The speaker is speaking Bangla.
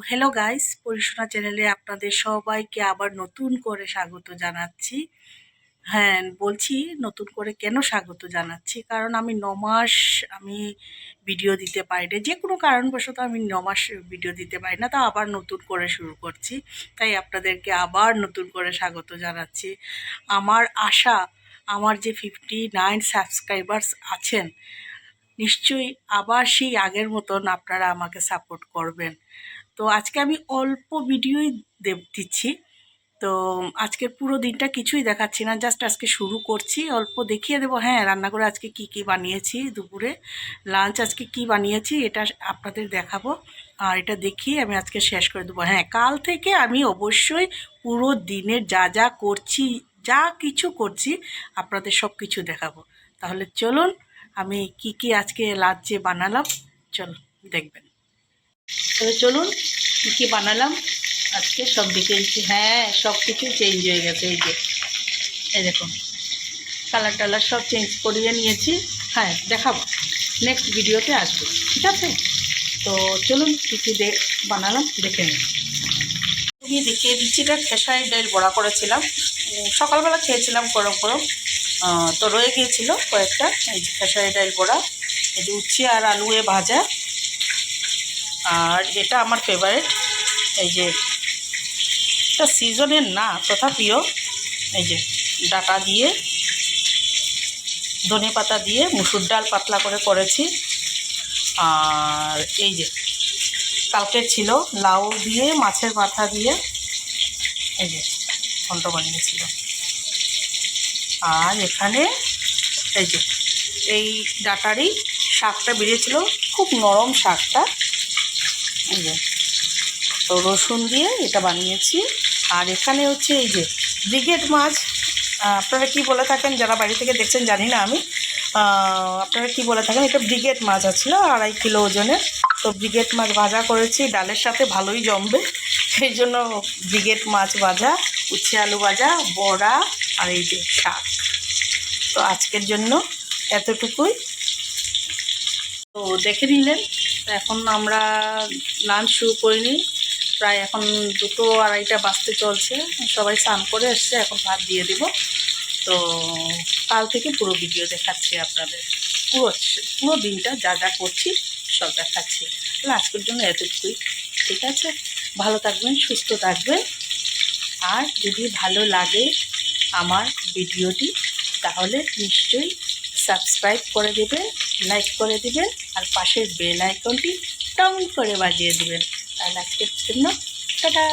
হ্যালো গাইস, পরিশোনা চ্যানেলে আপনাদের সবাইকে আবার নতুন করে স্বাগত জানাচ্ছি। হ্যাঁ, বলছি নতুন করে কেন স্বাগত জানাচ্ছি, কারণ আমি ৯ মাস আমি ভিডিও দিতে পারি না। যে কোনো কারণবশত আমি ৯ মাস ভিডিও দিতে পারি না, তা আবার নতুন করে শুরু করছি। তাই আপনাদেরকে আবার নতুন করে স্বাগত জানাচ্ছি। আমার আশা, আমার যে 59 সাবস্ক্রাইবার্স আছেন, নিশ্চয়ই আবার সেই আগের মতন আপনারা আমাকে সাপোর্ট করবেন। তো আজকে আমি অল্প ভিডিওই দিচ্ছি। তো আজকের পুরো দিনটা কিছুই দেখাচ্ছি না, জাস্ট আজকে শুরু করছি, অল্প দেখিয়ে দেবো। হ্যাঁ, রান্না করে আজকে কি কি বানিয়েছি, দুপুরে লাঞ্চ আজকে কি বানিয়েছি এটা আপনাদের দেখাবো। আর এটা দেখিয়ে আমি আজকে শেষ করে দেবো। হ্যাঁ, কাল থেকে আমি অবশ্যই পুরো দিনের যা যা করছি, যা কিছু করছি, আপনাদের সব কিছু দেখাবো। তাহলে চলুন, আমি কি কি আজকে লাঞ্চে বানালাম চলুন দেখবেন। তাহলে চলুন কী কী বানালাম আজকে সব দেখে দিচ্ছি। হ্যাঁ, সব কিছু চেঞ্জ হয়ে গেছে। এই দেখুন, কালার টালার সব চেঞ্জ করিয়ে নিয়েছি। হ্যাঁ, দেখাবো, নেক্সট ভিডিওতে আসবো, ঠিক আছে? তো চলুন কী কী বানালাম দেখে নিন। আমি দেখিয়ে দিচ্ছি, এটা খেসারি ডাল বড়া করেছিলাম, সকালবেলা খেয়েছিলাম গরম গরম, তো রয়ে গিয়েছিলো কয়েকটা। এই যে খেসারি ডাল বড়া, এই যে উচ্ছে আর আলুয়ে ভাজা, আর এটা আমার ফেভারিট, এই যে এটা সিজনের না তথাপিও, এই যে ডাটা দিয়ে ধনে পাতা দিয়ে মুসুর ডাল পাতলা করে করেছি। আর এই যে কালকের ছিল লাউ দিয়ে মাছের মাথা দিয়ে এই যে ঘন্ট বানিয়েছিল। আর এখানে এই যে এই ডাটারই শাকটা বেরিয়েছিল, খুব নরম শাকটা, এই যে তো রসুন দিয়ে এটা বানিয়েছি। আর এখানে হচ্ছে এই যে ব্রিগেড মাছ, আপনারা কি বলে থাকেন, যারা বাড়ি থেকে দেখছেন জানি না আমি, আপনারা কি বলে থাকেন, এটা ব্রিগেড মাছ আছিল 2.5 কিলো ওজনের। তো ব্রিগেড মাছ ভাজা করেছি, ডালের সাথে ভালোই জমবে, সেই জন্য ব্রিগেড মাছ ভাজা, উচ্ছে আলু ভাজা, বড়া, আর এই যে শাক। তো আজকের জন্য এতটুকুই। তো দেখে নিলেন, এখন আমরা লাঞ্চ শুরু করিনি, প্রায় এখন 2-2:30 বাজতে চলছে। সবাই স্নান করে এসছে, এখন ভাত দিয়ে দিব। তো কাল থেকে পুরো ভিডিও দেখাচ্ছি আপনাদের, পুরো দিনটা যা যা করছি সব দেখাচ্ছি। তাহলে আজকের জন্য এতটুকুই, ঠিক আছে? ভালো থাকবেন, সুস্থ থাকবেন। আর যদি ভালো লাগে আমার ভিডিওটি, তাহলে নিশ্চয়ই সাবস্ক্রাইব করে দেবেন, লাইক করে দেবেন, আর পাশের বেল আইকনটি টং করে বাজিয়ে দেবেন। তাহলে আজকের জন্য টাটা।